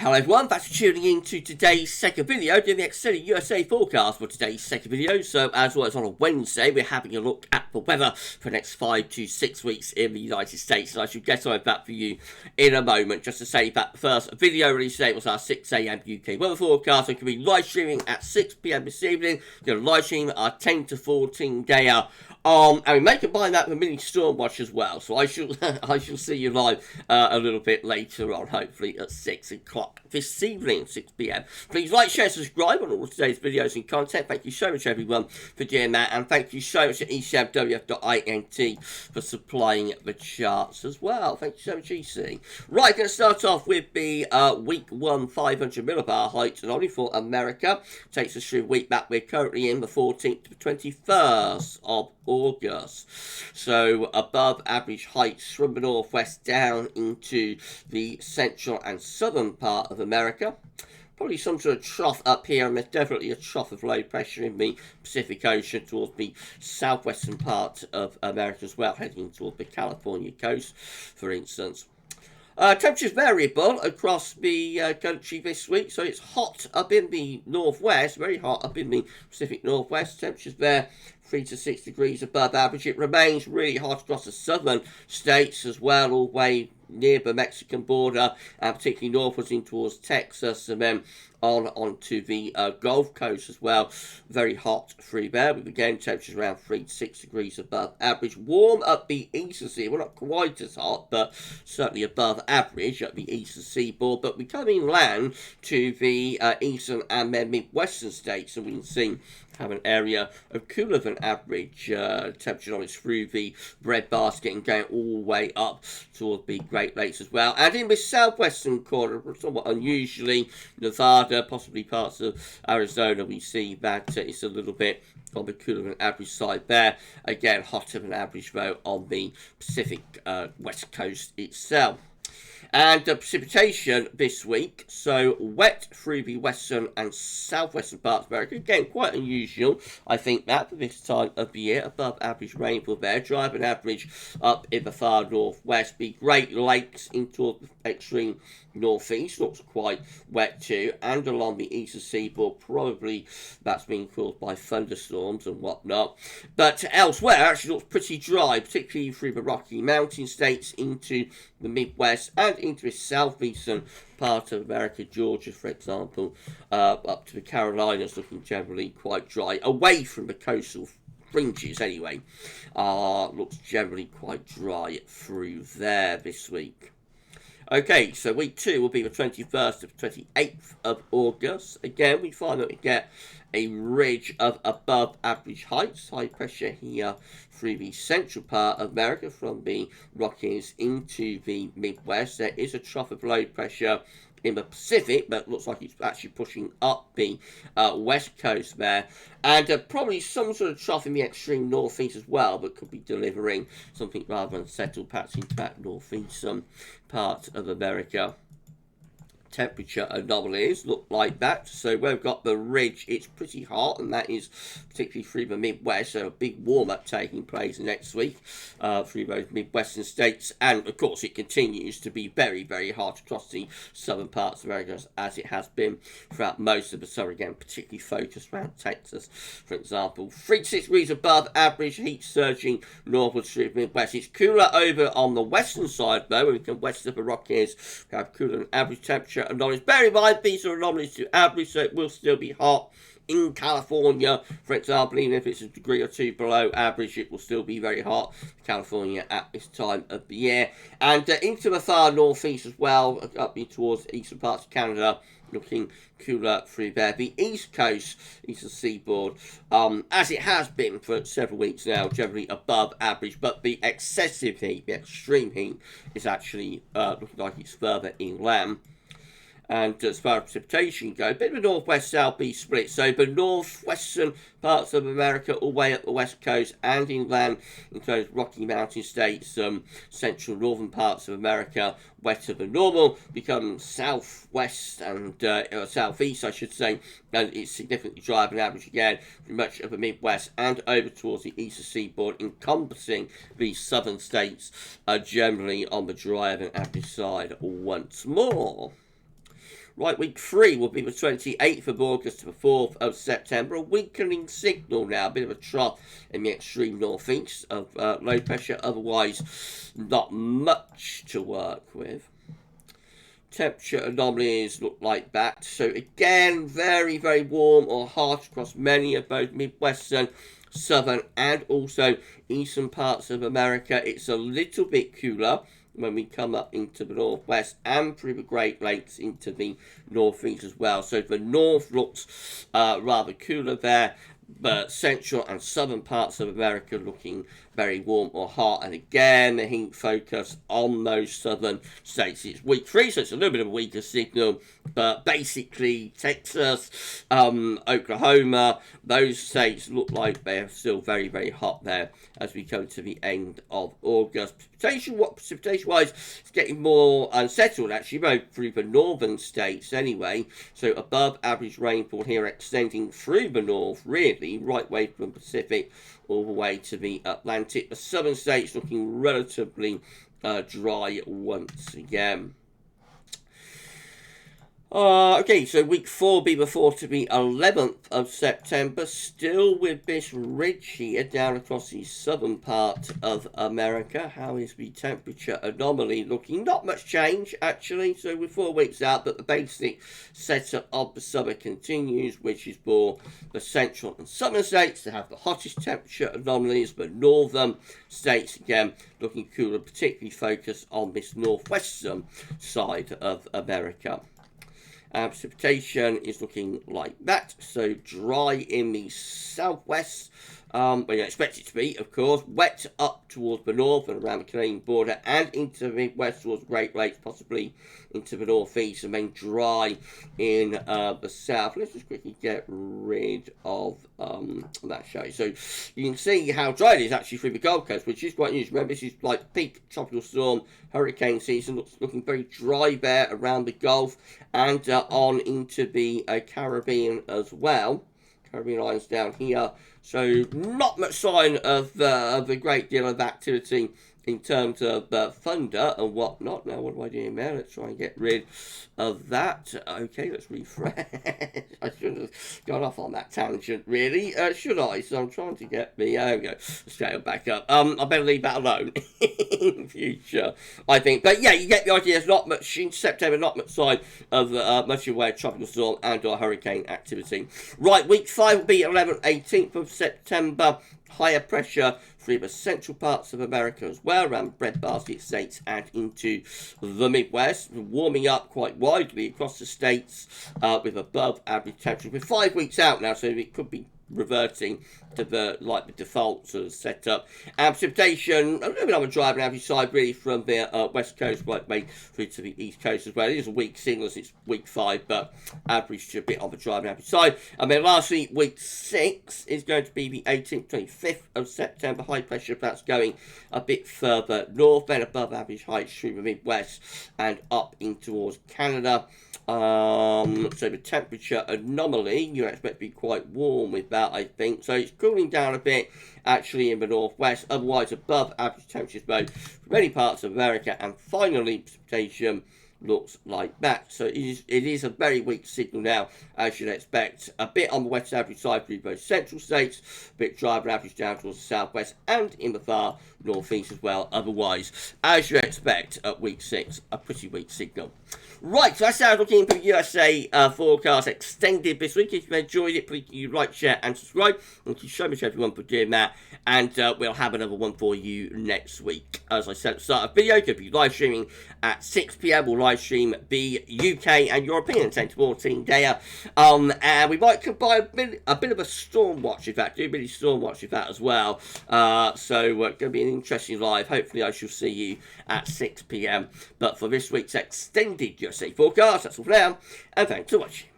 Hello everyone, thanks for tuning in to today's second video, doing the extended USA forecast for today's second video. So as always on a Wednesday, we're having a look at the weather for the next 5 to 6 weeks in the United States. And I should get on that for you in a moment. Just to say that the first video released today was our 6 AM UK weather forecast. It can be live streaming at 6 PM this evening. We're going to live stream our 10 to 14 dayer. And we may combine that with a mini storm watch as well. So I shall see you live a little bit later on, hopefully at 6 o'clock this evening, 6 PM. Please like, share, subscribe on all of today's videos and content. Thank you so much, everyone, for doing that. And thank you so much to ECMWF.int for supplying the charts as well. Thank you so much, EC. Right, going to start off with the week 1 500 millibar height and only for America. Takes us through the week that we're currently in, the 14th to the 21st of August. So above average heights from the northwest down into the central and southern part of America. Probably some sort of trough up here, and there's definitely a trough of low pressure in the Pacific Ocean towards the southwestern part of America as well, heading towards the California coast, for instance. Temperatures variable across the country this week, so it's hot up in the northwest, very hot up in the Pacific Northwest. Temperatures there 3 to 6 degrees above average. It remains really hot across the southern states as well, all the way near the Mexican border, and particularly northwards in towards Texas, and then onto the Gulf Coast as well. Very hot through there, with again temperatures around 3 to 6 degrees above average. Warm up the eastern sea. We're not quite as hot, but certainly above average at the eastern seaboard. But we come inland to the eastern and then midwestern states, and we can see have an area of cooler than average temperature on it through the breadbasket and going all the way up toward the Great Lakes as well. And in the southwestern corner, somewhat unusually, Nevada, possibly parts of Arizona, we see that it's a little bit on the cooler than average side there. Again, hotter than average though on the Pacific west coast itself. And precipitation this week, so wet through the western and southwestern parts of America. Again, quite unusual, I think, that for this time of the year. Above average rainfall there. Dry and average up in the far northwest. The Great Lakes into the extreme northeast. Looks quite wet too. And along the eastern seaboard, probably that's being caused by thunderstorms and whatnot. But elsewhere, actually looks pretty dry, particularly through the Rocky Mountain states into the Midwest and into the southeastern part of America, Georgia, for example, up to the Carolinas, looking generally quite dry. Away from the coastal fringes, anyway, looks generally quite dry through there this week. Okay, so week 2 will be the 21st to the 28th of August. Again, we find that we get a ridge of above average heights, high pressure here through the central part of America from the Rockies into the Midwest. There is a trough of low pressure in the Pacific, but looks like it's actually pushing up the west coast there, and probably some sort of trough in the extreme northeast as well, but could be delivering something rather unsettled perhaps into that northeastern part of America. Temperature anomalies look like that. So where we've got the ridge, it's pretty hot, and that is particularly through the Midwest, so a big warm-up taking place next week through those Midwestern states. And of course it continues to be very, very hot across the southern parts of America, as it has been throughout most of the summer, again particularly focused around Texas, for example. 3 to 6 degrees above average, heat surging northwards through the Midwest. It's cooler over on the western side though, when we come west of the Rockies. We have cooler than average temperature anomalies. Bear in mind, these are anomalies to average, so it will still be hot in California, for example. Even if it's a degree or two below average, it will still be very hot in California at this time of the year. And into the far northeast as well, up towards the eastern parts of Canada, looking cooler through there. The east coast, eastern seaboard, as it has been for several weeks now, generally above average, but the excessive heat, the extreme heat, is actually looking like it's further inland. And as far as precipitation goes, a bit of a northwest-southeast split. So the northwestern parts of America, all the way up the west coast and inland into those Rocky Mountain states, central northern parts of America, wetter than normal, become southwest and southeast, I should say, and it's significantly drier than average again through much of the Midwest and over towards the eastern seaboard, encompassing the southern states, generally on the drier than average side once more. Right, week 3 will be the 28th of August to the 4th of September. A weakening signal now, a bit of a trough in the extreme northeast of low pressure. Otherwise, not much to work with. Temperature anomalies look like that. So again, very, very warm or harsh across many of both Midwestern, Southern and also Eastern parts of America. It's a little bit cooler when we come up into the northwest and through the Great Lakes into the northeast as well. So the north looks rather cooler there, but central and southern parts of America looking very warm or hot. And again, the heat focus on those southern states. It's week 3, so it's a little bit of a weaker signal, but basically Texas, Oklahoma, those states look like they're still very, very hot there as we come to the end of August. Precipitation-wise, it's getting more unsettled, actually, both through the northern states anyway. So above average rainfall here extending through the north, really, right way from the Pacific all the way to the Atlantic. The southern states looking relatively dry once again. Okay, so week 4 will be the 4th to the 11th of September, still with this ridge here down across the southern part of America. How is the temperature anomaly looking? Not much change, actually, so we're 4 weeks out, but the basic setup of the summer continues, which is for the central and southern states to have the hottest temperature anomalies, but northern states, again, looking cooler, particularly focused on this northwestern side of America. Precipitation is looking like that, so dry in the southwest, where you expect it to be, of course, wet up towards the north and around the Canadian border and into the west towards the Great Lakes, possibly into the northeast, and then dry in the south. Let's just quickly get rid of that show. So you can see how dry it is actually through the Gulf Coast, which is quite unusual. Remember, this is like peak tropical storm hurricane season. Looking very dry there around the Gulf and on into the Caribbean as well. Caribbean islands down here. So not much sign of a great deal of activity in terms of thunder and whatnot. Now, what do I do here? Let's try and get rid of that. Okay, let's refresh. I should have gone off on that tangent, really. Should I? So I'm trying to get the... there we go. Scale back up. I better leave that alone in future, I think. But yeah, you get the idea. There's not much in September, not much sign of much of a tropical storm and or hurricane activity. Right, week 5 will be 11th, 18th of September. Higher pressure through the central parts of America as well, around the breadbasket states and into the Midwest, warming up quite widely across the states with above average temperature. We're 5 weeks out now, so it could be reverting to the default sort of setup. And precipitation, a little bit on the driving average side, really, from the west coast right way through to the east coast as well. It is a weak signal as it's week 5, but average to a bit on the driving average side. And then lastly, week 6 is going to be the 18th, 25th of September. High pressure, that's going a bit further north, then above average heights through the Midwest and up in towards Canada. So the temperature anomaly, you expect to be quite warm with that, I think. So it's cooling down a bit, actually, in the northwest. Otherwise, above average temperatures both for many parts of America. And finally, precipitation looks like that. So it is a very weak signal now, as you'd expect. A bit on the west average side through both central states, a bit driver average down towards the southwest and in the far northeast as well. Otherwise, as you expect at week 6, a pretty weak signal. Right, so that's how I'm looking for the USA forecast extended this week. If you enjoyed it, please like, share and subscribe. Thank you so much everyone for doing that. And we'll have another one for you next week. As I said at the start of the video, could be live streaming at 6 p.m. We'll live stream the UK and European 10 to 14 day. And we might combine a bit of a storm watch, in fact, do a mini storm watch with that as well. So going to be an interesting live. Hopefully I shall see you at 6 p.m. But for this week's extended USA forecast, that's all for now, and thanks for watching.